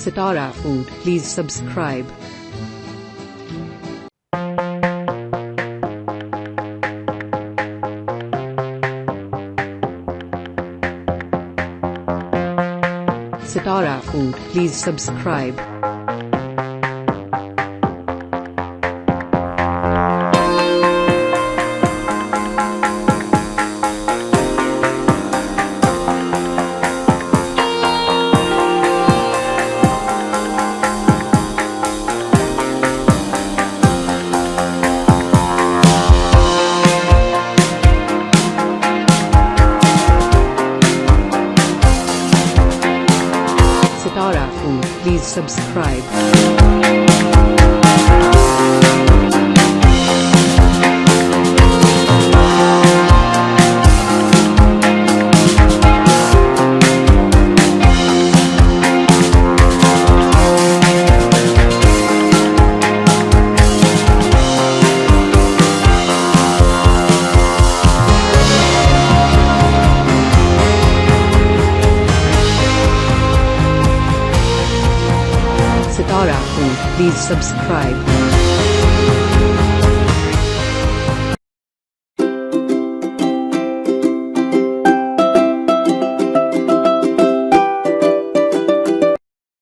Sitara Food, please subscribe. Sitara Food, please subscribe. Sitara Food, please subscribe. Sitara Food, please subscribe.